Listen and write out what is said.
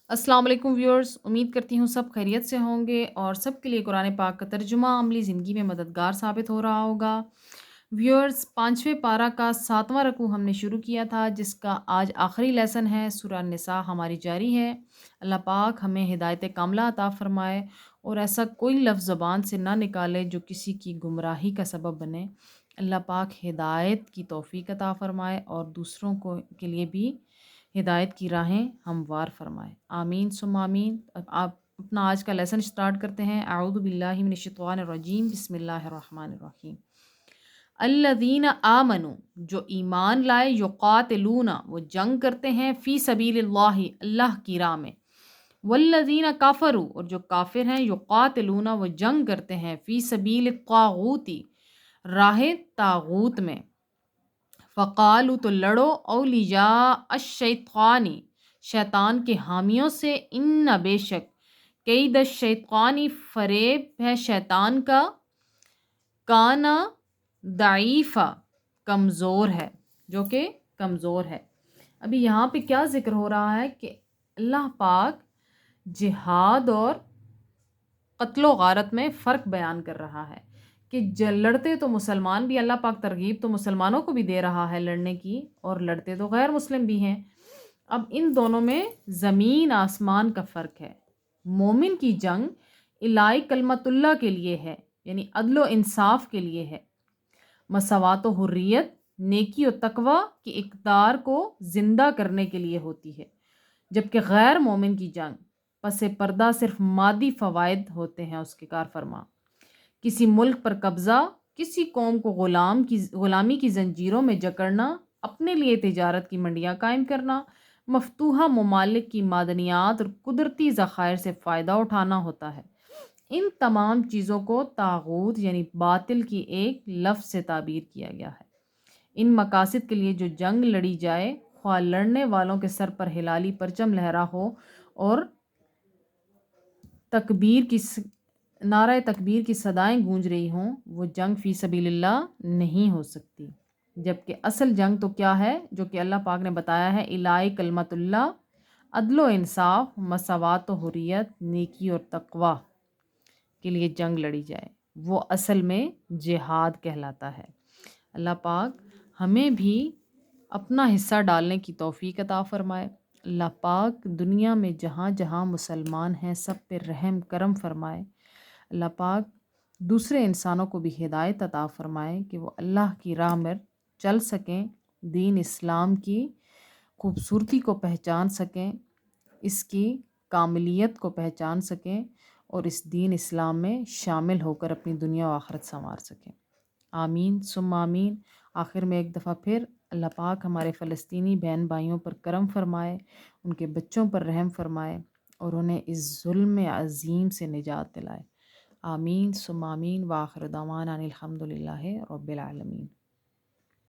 السلام علیکم ویورز، امید کرتی ہوں سب خیریت سے ہوں گے اور سب کے لیے قرآن پاک کا ترجمہ عملی زندگی میں مددگار ثابت ہو رہا ہوگا۔ ویورز، 5ویں پارہ کا 7واں رکوع ہم نے شروع کیا تھا، جس کا آج آخری لیسن ہے۔ سورہ النساء ہماری جاری ہے۔ اللہ پاک ہمیں ہدایت کاملہ عطا فرمائے اور ایسا کوئی لفظ زبان سے نہ نکالے جو کسی کی گمراہی کا سبب بنے۔ اللہ پاک ہدایت کی توفیق عطا فرمائے اور دوسروں کے لیے بھی ہدایت کی راہیں ہموار فرمائے۔ آمین ثم آمین۔ اب آپ اپنا آج کا لیسن سٹارٹ کرتے ہیں۔ اعوذ باللہ من الشیطان الرجیم، بسم اللہ الرحمن الرحیم۔ الذین آمنوا، جو ایمان لائے، یقاتلون، وہ جنگ کرتے ہیں، فی سبیل اللہ، اللہ کی راہ میں، والذین کفروا، اور جو کافر ہیں، یقاتلون، وہ جنگ کرتے ہیں، فی سبیل الطاغوت، راہ طاغوت میں، فقالو، تو لڑو، اولیاء الشیطانی، شیطان کے حامیوں سے، ان بے شک، کید الشیطانی، فریب ہے شیطان کا، کانا ضعیفا، کمزور ہے، جو کہ کمزور ہے۔ ابھی یہاں پہ کیا ذکر ہو رہا ہے کہ اللہ پاک جہاد اور قتل و غارت میں فرق بیان کر رہا ہے کہ لڑتے تو مسلمان بھی، اللہ پاک ترغیب تو مسلمانوں کو بھی دے رہا ہے لڑنے کی، اور لڑتے تو غیر مسلم بھی ہیں۔ اب ان دونوں میں زمین آسمان کا فرق ہے۔ مومن کی جنگ الہی کلمت اللہ کے لیے ہے، یعنی عدل و انصاف کے لیے ہے، مساوات و حریت، نیکی و تقوی کی اقدار کو زندہ کرنے کے لیے ہوتی ہے، جبکہ غیر مومن کی جنگ پس پردہ صرف مادی فوائد ہوتے ہیں اس کے کار فرما، کسی ملک پر قبضہ، کسی قوم کو غلامی کی زنجیروں میں جکڑنا، اپنے لیے تجارت کی منڈیاں قائم کرنا، مفتوحہ ممالک کی معدنیات اور قدرتی ذخائر سے فائدہ اٹھانا ہوتا ہے۔ ان تمام چیزوں کو طاغوت یعنی باطل کی ایک لفظ سے تعبیر کیا گیا ہے۔ ان مقاصد کے لیے جو جنگ لڑی جائے، خواہ لڑنے والوں کے سر پر ہلالی پرچم لہرا ہو اور نعرہ تکبیر کی صدائیں گونج رہی ہوں، وہ جنگ فی سبیل اللہ نہیں ہو سکتی۔ جبکہ اصل جنگ تو کیا ہے، جو کہ اللہ پاک نے بتایا ہے، الہی کلمت اللہ، عدل و انصاف، مساوات و حریت، نیکی اور تقوی کے لیے جنگ لڑی جائے، وہ اصل میں جہاد کہلاتا ہے۔ اللہ پاک ہمیں بھی اپنا حصہ ڈالنے کی توفیق عطا فرمائے۔ اللہ پاک دنیا میں جہاں جہاں مسلمان ہیں سب پہ رحم کرم فرمائے۔ اللہ پاک دوسرے انسانوں کو بھی ہدایت عطا فرمائے کہ وہ اللہ کی راہ میں چل سکیں، دین اسلام کی خوبصورتی کو پہچان سکیں، اس کی کاملیت کو پہچان سکیں اور اس دین اسلام میں شامل ہو کر اپنی دنیا و آخرت سنوار سکیں۔ آمین ثم آمین۔ آخر میں ایک دفعہ پھر اللہ پاک ہمارے فلسطینی بہن بھائیوں پر کرم فرمائے، ان کے بچوں پر رحم فرمائے اور انہیں اس ظلم عظیم سے نجات دلائے۔ آمین ثم آمین۔ وآخر دعوانا ان الحمد للہ رب العالمین۔